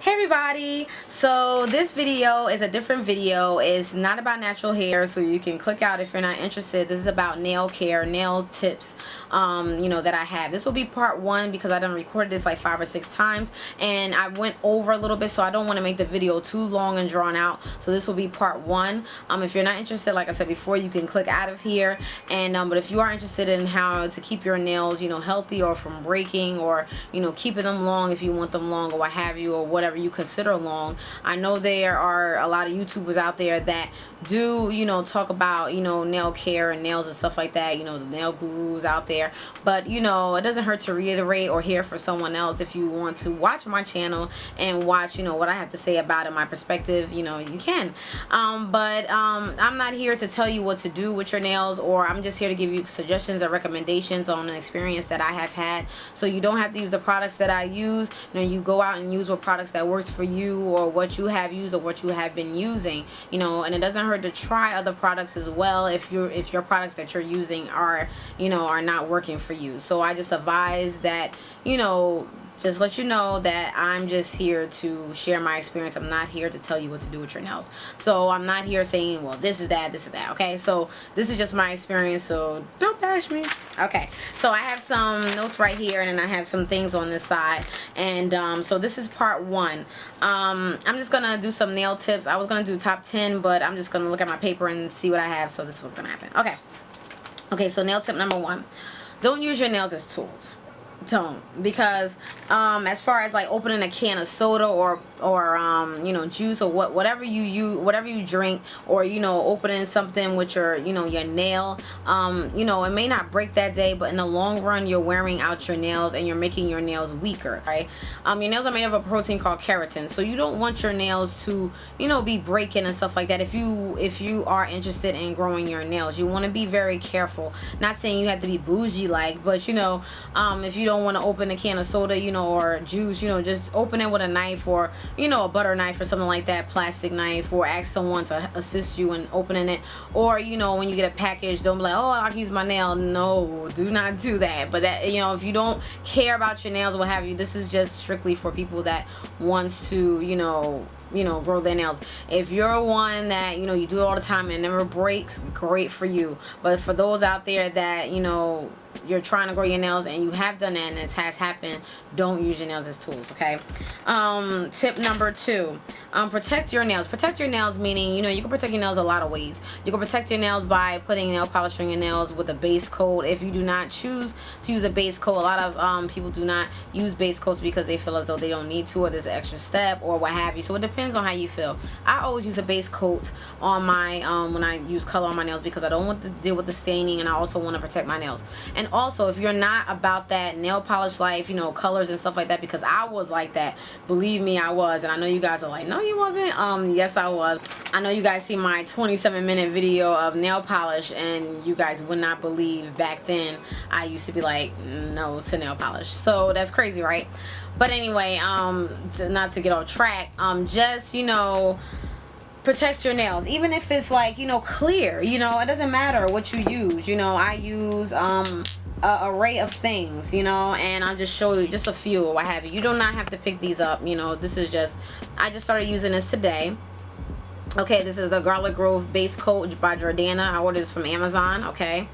Hey everybody, so this video is a different video. It's not about natural hair, so you can click out if you're not interested. This is about nail care, nail tips, that I have. This will be part one because I done recorded this like 5 or 6 times and I went over a little bit, so I don't want to make the video too long and drawn out. So this will be part one. If you're not interested, like I said before, you can click out of here. And but if you are interested in how to keep your nails, healthy or from breaking, or keeping them long if you want them long or what have you, or whatever you consider long. I know there are a lot of YouTubers out there that do talk about nail care and nails and stuff like that, the nail gurus out there, but it doesn't hurt to reiterate or hear from someone else. If you want to watch my channel and watch what I have to say about it, my perspective, you can, but I'm not here to tell you what to do with your nails, or I'm just here to give you suggestions or recommendations on an experience that I have had, so you don't have to use the products that I use. You go out and use what products that works for you, or what you have used or what you have been using, and it doesn't hurt to try other products as well if your products that you're using are are not working for you. So I just advise that just let you know that I'm just here to share my experience. I'm not here to tell you what to do with your nails. So I'm not here saying, well, this is that, okay? So this is just my experience, so don't bash me. Okay, so I have some notes right here, and then I have some things on this side. And so this is part one. I'm just gonna do some nail tips. I was gonna do top 10, but I'm just gonna look at my paper and see what I have. So this is what's gonna happen. Okay, so nail tip number 1. Don't use your nails as tools. Don't, because as far as like opening a can of soda or juice or whatever you drink, or opening something with your your nail, it may not break that day, but in the long run you're wearing out your nails and you're making your nails weaker, right? Your nails are made of a protein called keratin, so you don't want your nails to be breaking and stuff like that. If you are interested in growing your nails, you want to be very careful. Not saying you have to be bougie like, but if you don't want to open a can of soda or juice, just open it with a knife, or a butter knife or something like that, plastic knife, or ask someone to assist you in opening it. Or when you get a package, don't be like, oh, I can use my nail. No, do not do that. But that if you don't care about your nails or what have you, this is just strictly for people that wants to grow their nails. If you're one that you do it all the time and it never breaks, great for you. But for those out there that you're trying to grow your nails and you have done that and it has happened, don't use your nails as tools, okay? Tip number 2, protect your nails. Protect your nails meaning, you can protect your nails a lot of ways. You can protect your nails by putting nail polish on your nails with a base coat. If you do not choose to use a base coat, a lot of people do not use base coats because they feel as though they don't need to, or there's an extra step or what have you. So it depends on how you feel. I always use a base coat on my when I use color on my nails, because I don't want to deal with the staining, and I also want to protect my nails. And also, if you're not about that nail polish life, colors and stuff like that, because I was like that, believe me, I was. And I know you guys are like, no, you wasn't. Yes, I was. I know you guys see my 27-minute video of nail polish, and you guys would not believe back then I used to be like, no to nail polish. So that's crazy, right? But anyway, not to get off track, just protect your nails, even if it's like clear. It doesn't matter what you use. I use a array of things, and I'll just show you just a few or what have you. You do not have to pick these up. This is just, I just started using this today. Okay, this is the Garlic Grove base coat by Jordana. I ordered this from Amazon. Okay,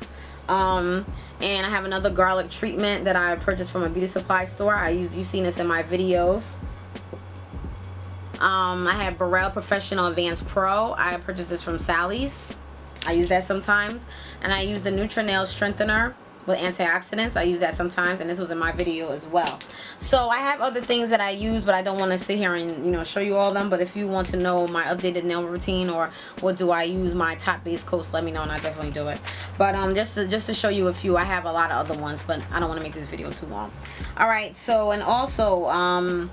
and I have another garlic treatment that I purchased from a beauty supply store. You've seen this in my videos. I have Burrell Professional Advanced Pro. I purchased this from Sally's. I use that sometimes. And I use the Nutrinail Strengthener with antioxidants. I use that sometimes, and this was in my video as well. So I have other things that I use, but I don't want to sit here and show you all of them. But if you want to know my updated nail routine, or what do I use my top base coats, let me know and I'll definitely do it. But just to show you a few, I have a lot of other ones, but I don't want to make this video too long. Alright, so, and also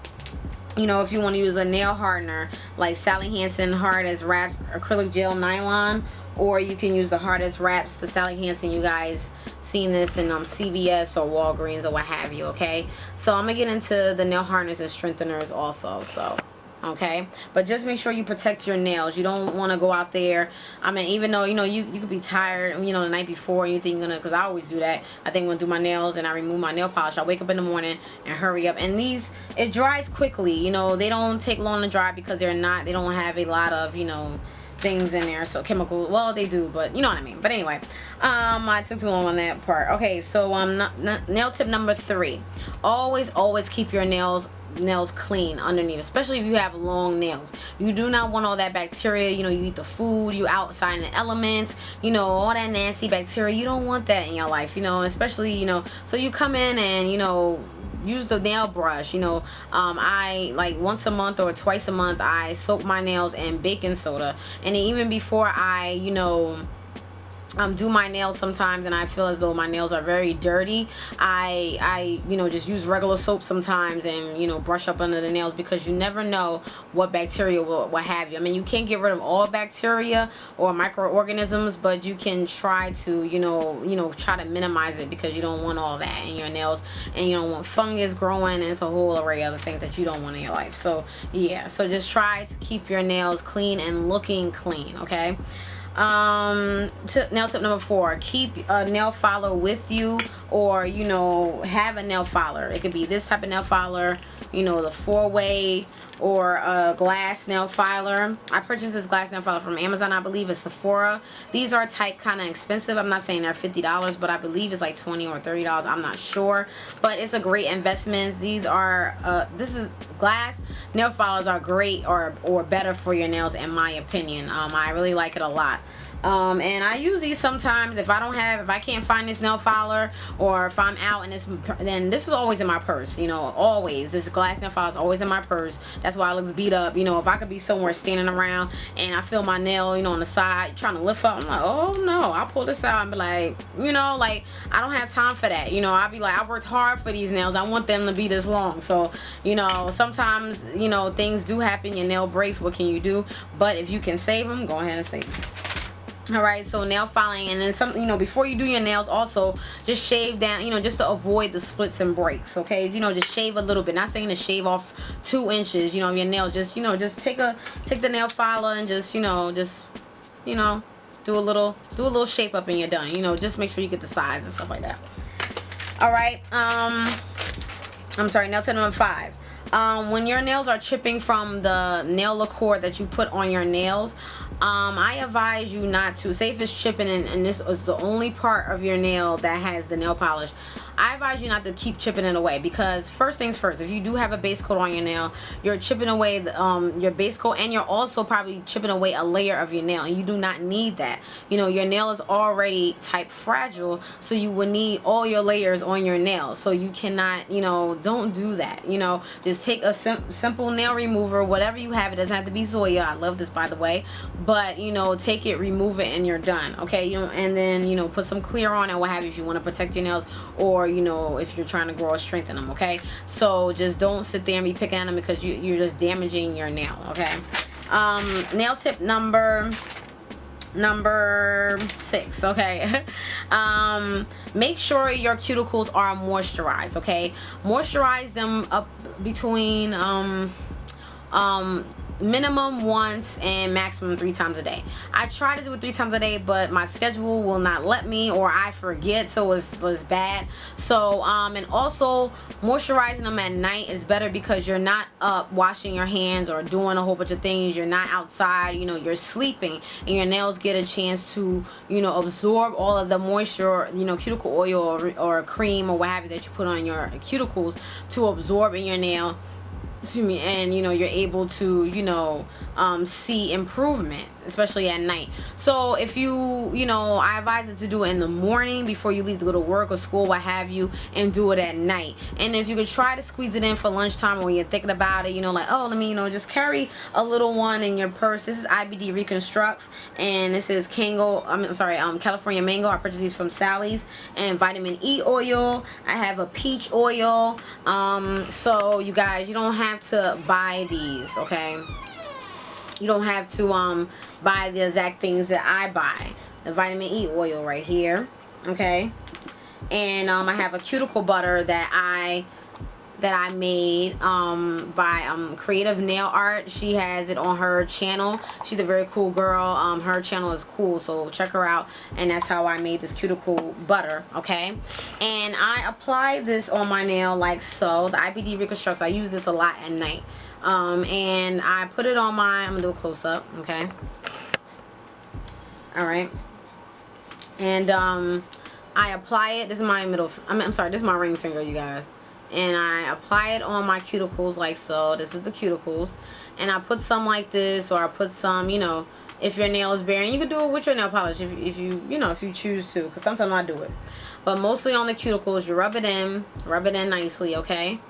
if you want to use a nail hardener like Sally Hansen Hard as Wraps Acrylic Gel Nylon, or you can use the Hardest Wraps, the Sally Hansen. You guys seen this in CVS or Walgreens or what have you, okay? So I'm going to get into the nail hardeners and strengtheners also. So okay? But just make sure you protect your nails. You don't want to go out there, I mean, even though, you know, you could be tired, you know, the night before, and you think you're gonna, because I always do that, I think I'm gonna do my nails and I remove my nail polish. I wake up in the morning and hurry up, and these, it dries quickly, you know, they don't take long to dry because they don't have a lot of, you know, things in there, so chemical, well, they do, but you know what I mean. But anyway, I took too long on that part. Okay, so nail tip number 3, always keep your nails clean underneath, especially if you have long nails. You do not want all that bacteria, you know, you eat the food, you outside in the elements, you know, all that nasty bacteria. You don't want that in your life, you know, especially, you know, so you come in and, you know, use the nail brush, you know. I like once a month or twice a month I soak my nails in baking soda, and even before I, you know, do my nails sometimes and I feel as though my nails are very dirty, I you know, just use regular soap sometimes and, you know, brush up under the nails, because you never know what bacteria will, what have you. I mean, you can't get rid of all bacteria or microorganisms, but you can try to, you know, try to minimize it, because you don't want all that in your nails, and you don't want fungus growing, and it's a whole array of other things that you don't want in your life. So yeah, so just try to keep your nails clean and looking clean, okay? Nail tip number 4, keep a nail filer with you, or, you know, have a nail filer. It could be this type of nail filer, you know, the 4-way, or a glass nail filer. I purchased this glass nail filer from Amazon, I believe. It's Sephora. These are type kind of expensive. I'm not saying they're $50, but I believe it's like $20 or $30. I'm not sure, but it's a great investment. These are this is glass nail filers are great, or better for your nails, in my opinion. I really like it a lot. And I use these sometimes if I can't find this nail filer, or if I'm out and then this is always in my purse, you know, always. This glass nail filer is always in my purse. That's why it looks beat up. You know, if I could be somewhere standing around and I feel my nail, you know, on the side trying to lift up, I'm like, oh no, I'll pull this out and be like, you know, like, I don't have time for that. You know, I'll be like, I worked hard for these nails. I want them to be this long. So, you know, sometimes, you know, things do happen. Your nail breaks. What can you do? But if you can save them, go ahead and save them. Alright, so nail filing, and then some, you know, before you do your nails, also just shave down, you know, just to avoid the splits and breaks, okay? You know, just shave a little bit. Not saying to shave off 2 inches, you know, your nail. Just, you know, just take the nail filer and just, you know, do a little shape up and you're done. You know, just make sure you get the sides and stuff like that. Alright, I'm sorry, nail tip number 5. When your nails are chipping from the nail lacquer that you put on your nails, I advise you not to. Say if it's chipping and this is the only part of your nail that has the nail polish, I advise you not to keep chipping it away, because first things first, if you do have a base coat on your nail, you're chipping away your base coat, and you're also probably chipping away a layer of your nail, and you do not need that. You know, your nail is already type fragile, so you would need all your layers on your nail. So you cannot, you know, don't do that. You know, just take a simple nail remover, whatever you have. It doesn't have to be Zoya. I love this, by the way. But, you know, take it, remove it, and you're done. Okay, you know, and then, you know, put some clear on and what have you if you want to protect your nails, or, you know, if you're trying to grow or strengthen them. Okay, so just don't sit there and be picking at them, because you're just damaging your nail. Okay, nail tip number 6. Okay, make sure your cuticles are moisturized. Okay, moisturize them up between minimum once and maximum 3 times a day. I try to do it 3 times a day, but my schedule will not let me, or I forget, so it's bad. So and also moisturizing them at night is better, because you're not up washing your hands or doing a whole bunch of things. You're not outside, you know, you're sleeping, and your nails get a chance to, you know, absorb all of the moisture, you know, cuticle oil or cream or what have you that you put on your cuticles, to absorb in your nail. Excuse me, and you know, you're able to, you know, see improvement, especially at night. So if you know, I advise it to do it in the morning before you leave to go to work or school, what have you, and do it at night. And if you could try to squeeze it in for lunchtime, or when you're thinking about it, you know, like, oh, let me, you know, just carry a little one in your purse. This is IBD Reconstructs, and this is California Mango. I purchased these from Sally's. And vitamin E oil. I have a peach oil. So you guys, you don't have to buy these, okay? You don't have to buy the exact things that I buy. The vitamin E oil right here, okay? And I have a cuticle butter that I that I made by Creative Nail Art. She has it on her channel. She's a very cool girl. Her channel is cool, so check her out. And that's how I made this cuticle butter, okay? And I applied this on my nail like so. The IPD Reconstructs, I use this a lot at night. And I put it on my, I'm gonna do a close-up, okay? Alright. And I apply it, this is my middle, I'm sorry, this is my ring finger, you guys. And I apply it on my cuticles like so. This is the cuticles. And I put some like this, or I put some, you know, if your nail is bare. And you can do it with your nail polish if you choose to, because sometimes I do it. But mostly on the cuticles, you rub it in nicely, okay?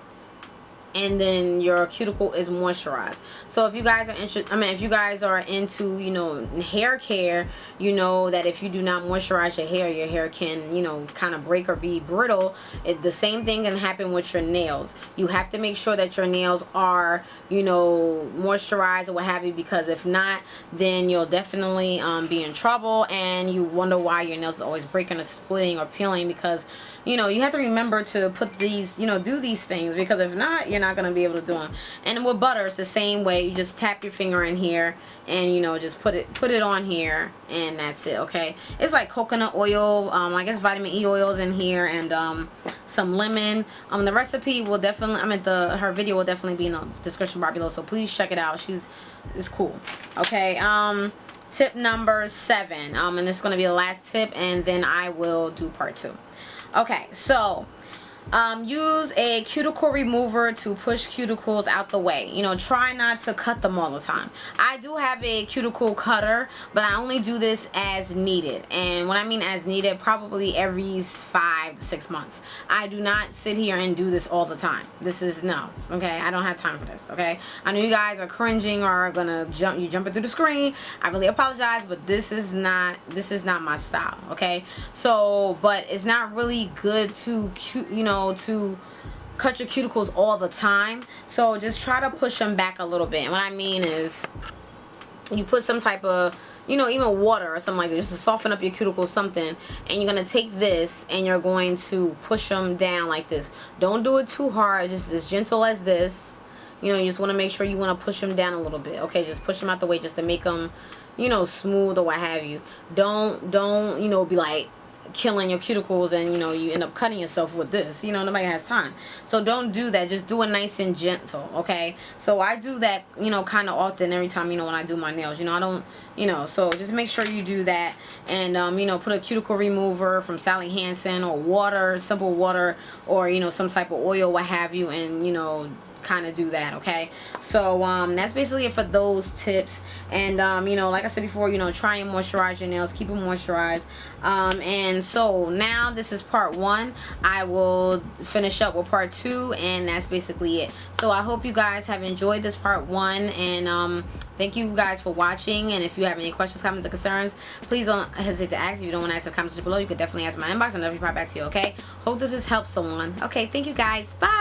And then your cuticle is moisturized. So if you guys are interested, if you guys are into, you know, hair care, you know that if you do not moisturize your hair can, you know, kind of break or be brittle. The same thing can happen with your nails. You have to make sure that your nails are, you know, moisturized or what have you, because if not, then you'll definitely be in trouble, and you wonder why your nails are always breaking or splitting or peeling, because, you know, you have to remember to put these, you know, do these things, because if not, you're not going to be able to do them. And with butter, it's the same way. You just tap your finger in here and, you know, just put it on here, and that's it, okay? It's like coconut oil, I guess vitamin E oils in here, and some lemon. The recipe will definitely, her video will definitely be in the description bar below, so please check it out. It's cool. Okay, tip number 7, and this is going to be the last tip, and then I will do part 2. Okay, so use a cuticle remover to push cuticles out the way. You know, try not to cut them all the time. I do have a cuticle cutter, but I only do this as needed. And when I mean as needed, probably every 5 to 6 months. I do not sit here and do this all the time. This is no, okay? I don't have time for this, okay? I know you guys are cringing or are gonna jumping through the screen. I really apologize, but this is not my style, okay? So, but it's not really good to to cut your cuticles all the time, so just try to push them back a little bit. And what I mean is, you put some type of, you know, even water or something like that, just to soften up your cuticles, something, and you're gonna take this and you're going to push them down like this. Don't do it too hard, just as gentle as this. You know, you just want to make sure you want to push them down a little bit, okay? Just push them out the way, just to make them, you know, smooth or what have you. Don't you know, be like killing your cuticles and, you know, you end up cutting yourself with this. You know, nobody has time. So don't do that. Just do it nice and gentle, okay? So I do that, you know, kind of often every time, you know, when I do my nails. You know, I don't, you know, so just make sure you do that. And, you know, put a cuticle remover from Sally Hansen, or water, simple water, or, you know, some type of oil, what have you, and, you know, kind of do that, okay? So that's basically it for those tips. And you know, like I said before, you know, try and moisturize your nails, keep them moisturized. And so now this is part 1. I will finish up with part 2, and that's basically it. So I hope you guys have enjoyed this part 1, and thank you guys for watching. And if you have any questions, comments, or concerns, please don't hesitate to ask. If you don't want to ask in the comments below, you could definitely ask my inbox, and I'll reply back to you, okay? Hope this has helped someone. Okay, thank you guys. Bye.